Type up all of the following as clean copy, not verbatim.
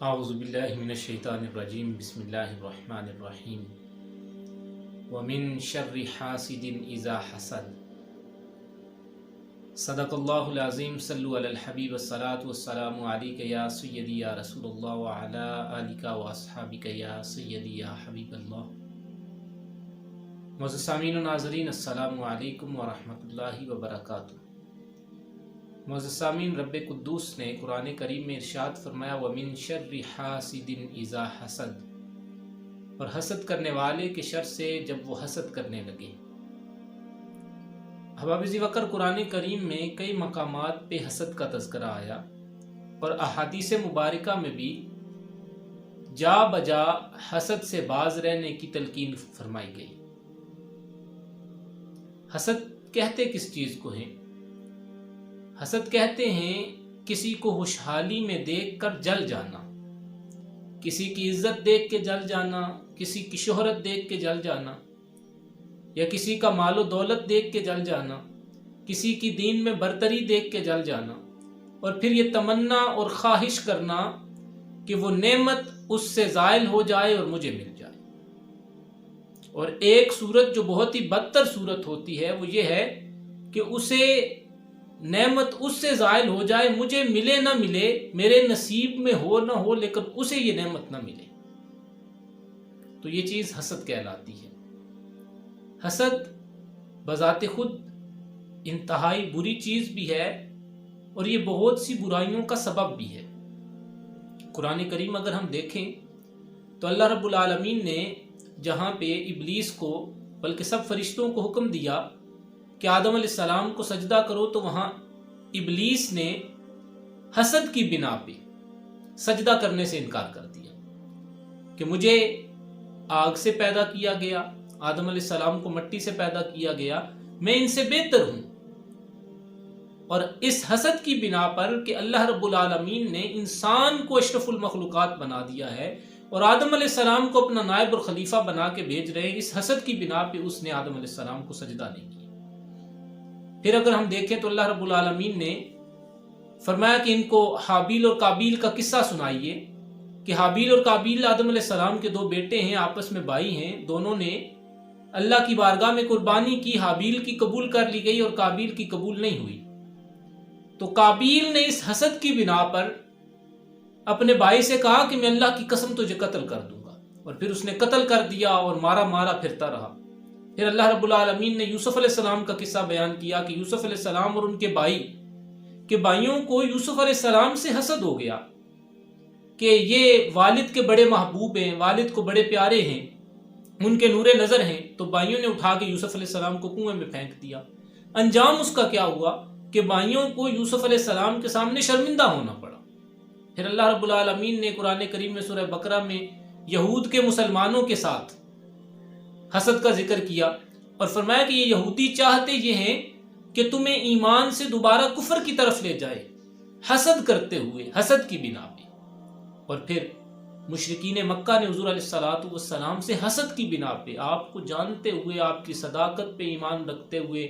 اعوذ باللہ من الشیطان الرجیم بسم اللہ الرحمن الرحیم ومن شر حاسد اذا حسد صدق اللہ العظیم صلو علی الحبیب الصلاۃ والسلام علیک یا سیدی یا رسول اللہ وعلی آلک واصحابک یا سیدی یا حبیب اللہ۔ معزز سامعین و ناظرین، السلام علیکم ورحمۃ اللہ وبرکاتہ۔ معزز سامعین، رب قدوس نے قرآن کریم میں ارشاد فرمایا وَمِن شَرِّ حَاسِدٍ اِذَا حَسَد، اور حسد کرنے والے کے شر سے جب وہ حسد کرنے لگے۔ احباب ذی وقر، قرآن کریم میں کئی مقامات پہ حسد کا تذکرہ آیا اور احادیث مبارکہ میں بھی جا بجا حسد سے باز رہنے کی تلقین فرمائی گئی۔ حسد کہتے کس چیز کو ہیں؟ حسد کہتے ہیں کسی کو خوشحالی میں دیکھ کر جل جانا، کسی کی عزت دیکھ کے جل جانا، کسی کی شہرت دیکھ کے جل جانا، یا کسی کا مال و دولت دیکھ کے جل جانا، کسی کی دین میں برتری دیکھ کے جل جانا، اور پھر یہ تمنا اور خواہش کرنا کہ وہ نعمت اس سے زائل ہو جائے اور مجھے مل جائے۔ اور ایک صورت جو بہت ہی بدتر صورت ہوتی ہے وہ یہ ہے کہ اسے نعمت اس سے زائل ہو جائے، مجھے ملے نہ ملے، میرے نصیب میں ہو نہ ہو، لیکن اسے یہ نعمت نہ ملے، تو یہ چیز حسد کہلاتی ہے۔ حسد بذات خود انتہائی بری چیز بھی ہے اور یہ بہت سی برائیوں کا سبب بھی ہے۔ قرآن کریم اگر ہم دیکھیں تو اللہ رب العالمین نے جہاں پہ ابلیس کو بلکہ سب فرشتوں کو حکم دیا کہ آدم علیہ السلام کو سجدہ کرو، تو وہاں ابلیس نے حسد کی بنا پہ سجدہ کرنے سے انکار کر دیا کہ مجھے آگ سے پیدا کیا گیا، آدم علیہ السلام کو مٹی سے پیدا کیا گیا، میں ان سے بہتر ہوں۔ اور اس حسد کی بنا پر کہ اللہ رب العالمین نے انسان کو اشرف المخلوقات بنا دیا ہے اور آدم علیہ السلام کو اپنا نائب اور خلیفہ بنا کے بھیج رہے ہیں، اس حسد کی بنا پہ اس نے آدم علیہ السلام کو سجدہ نہیں کیا۔ پھر اگر ہم دیکھیں تو اللہ رب العالمین نے فرمایا کہ ان کو حابیل اور قابیل کا قصہ سنائیے کہ حابیل اور قابیل آدم علیہ السلام کے دو بیٹے ہیں، آپس میں بھائی ہیں، دونوں نے اللہ کی بارگاہ میں قربانی کی، حابیل کی قبول کر لی گئی اور قابیل کی قبول نہیں ہوئی۔ تو قابیل نے اس حسد کی بنا پر اپنے بھائی سے کہا کہ میں اللہ کی قسم تجھے قتل کر دوں گا، اور پھر اس نے قتل کر دیا اور مارا مارا پھرتا رہا۔ پھر اللہ رب العالمین نے یوسف علیہ السلام کا قصہ بیان کیا کہ یوسف علیہ السلام اور ان کے بھائیوں کو یوسف علیہ السلام سے حسد ہو گیا کہ یہ والد کے بڑے محبوب ہیں، والد کو بڑے پیارے ہیں، ان کے نور نظر ہیں، تو بھائیوں نے اٹھا کے یوسف علیہ السلام کو کنویں میں پھینک دیا۔ انجام اس کا کیا ہوا کہ بھائیوں کو یوسف علیہ السلام کے سامنے شرمندہ ہونا پڑا۔ پھر اللہ رب العالمین نے قرآن کریم میں سورہ بقرہ میں یہود کے مسلمانوں کے ساتھ حسد کا ذکر کیا اور فرمایا کہ یہ یہودی چاہتے یہ ہیں کہ تمہیں ایمان سے دوبارہ کفر کی طرف لے جائے، حسد کرتے ہوئے، حسد کی بنا پہ۔ اور پھر مشرکین مکہ نے حضور علیہ السلام سے حسد کی بنا پہ، آپ کو جانتے ہوئے، آپ کی صداقت پہ ایمان رکھتے ہوئے،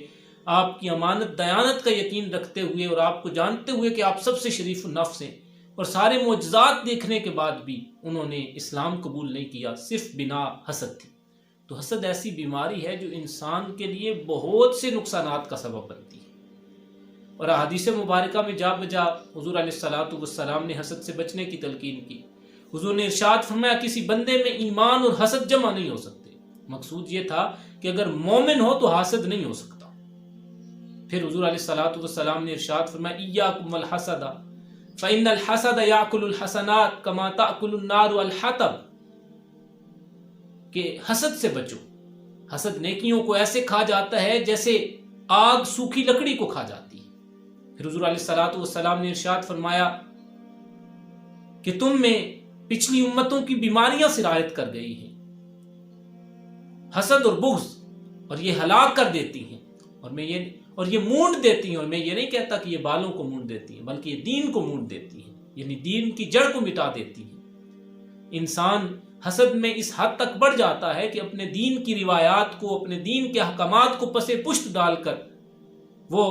آپ کی امانت دیانت کا یقین رکھتے ہوئے، اور آپ کو جانتے ہوئے کہ آپ سب سے شریف النفس ہیں، اور سارے معجزات دیکھنے کے بعد بھی انہوں نے اسلام قبول نہیں کیا، صرف بنا حسد تھی۔ تو حسد ایسی بیماری ہے جو انسان کے لیے بہت سے نقصانات کا سبب بنتی ہے، اور احادیث مبارکہ میں جا بجا حضور علیہ السلام نے حسد سے بچنے کی تلقین کی۔ حضور نے ارشاد فرمایا کسی بندے میں ایمان اور حسد جمع نہیں ہو سکتے۔ مقصود یہ تھا کہ اگر مومن ہو تو حاسد نہیں ہو سکتا۔ پھر حضور علیہ السلام نے ارشاد فرمایا ایاکم والحسد فإن الحسد یأکل الحسنات کما تأکل النار الحطب، کہ حسد سے بچو، حسد نیکیوں کو ایسے کھا جاتا ہے جیسے آگ سوکھی لکڑی کو کھا جاتی ہے۔ پھر حضور علیہ السلام نے ارشاد فرمایا کہ تم میں پچھلی امتوں کی بیماریاں سرایت کر گئی ہیں، حسد اور بغض، اور یہ ہلاک کر دیتی ہیں، اور یہ مونڈ دیتی ہیں۔ اور میں یہ نہیں کہتا کہ یہ بالوں کو مونڈ دیتی ہیں، بلکہ یہ دین کو مونڈ دیتی ہیں، یعنی دین کی جڑ کو مٹا دیتی ہیں۔ انسان حسد میں اس حد تک بڑھ جاتا ہے کہ اپنے دین کی روایات کو، اپنے دین کے احکامات کو پسے پشت ڈال کر وہ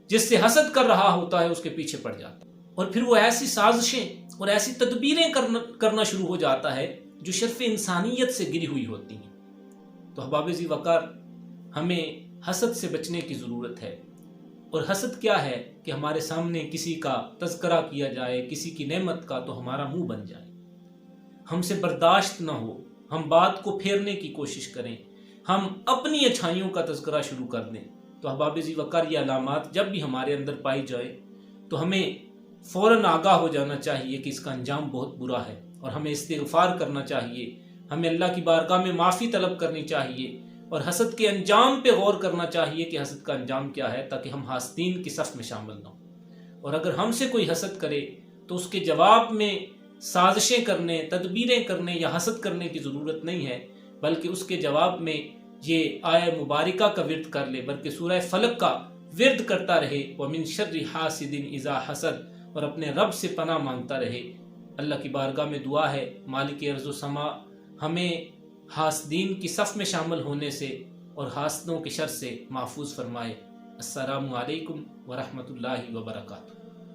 جس سے حسد کر رہا ہوتا ہے اس کے پیچھے پڑ جاتا ہے۔ اور پھر وہ ایسی سازشیں اور ایسی تدبیریں کرنا شروع ہو جاتا ہے جو شرف انسانیت سے گری ہوئی ہوتی ہیں۔ تو احباب ذی وقار، ہمیں حسد سے بچنے کی ضرورت ہے۔ اور حسد کیا ہے کہ ہمارے سامنے کسی کا تذکرہ کیا جائے، کسی کی نعمت کا، تو ہمارا منہ بن جائے، ہم سے برداشت نہ ہو، ہم بات کو پھیرنے کی کوشش کریں، ہم اپنی اچھائیوں کا تذکرہ شروع کر دیں۔ تو احباب ذی وقار، یہ علامات جب بھی ہمارے اندر پائی جائے تو ہمیں فوراً آگاہ ہو جانا چاہیے کہ اس کا انجام بہت برا ہے، اور ہمیں استغفار کرنا چاہیے، ہمیں اللہ کی بارگاہ میں معافی طلب کرنی چاہیے، اور حسد کے انجام پہ غور کرنا چاہیے کہ حسد کا انجام کیا ہے، تاکہ ہم حاسدین کی صف میں شامل نہ ہوں۔ اور اگر ہم سے کوئی حسد کرے تو اس کے جواب میں سازشیں کرنے، تدبیریں کرنے یا حسد کرنے کی ضرورت نہیں ہے، بلکہ اس کے جواب میں یہ آیہ مبارکہ کا ورد کر لے، بلکہ سورہ فلق کا ورد کرتا رہے، وَمِن شَرِّ حَاسِدٍ اِذَا حَسَدَ، اور اپنے رب سے پناہ مانگتا رہے۔ اللہ کی بارگاہ میں دعا ہے مالک ارض و سما ہمیں حاسدین کی صف میں شامل ہونے سے اور حاسدوں کے شر سے محفوظ فرمائے۔ السلام علیکم ورحمۃ اللہ وبرکاتہ۔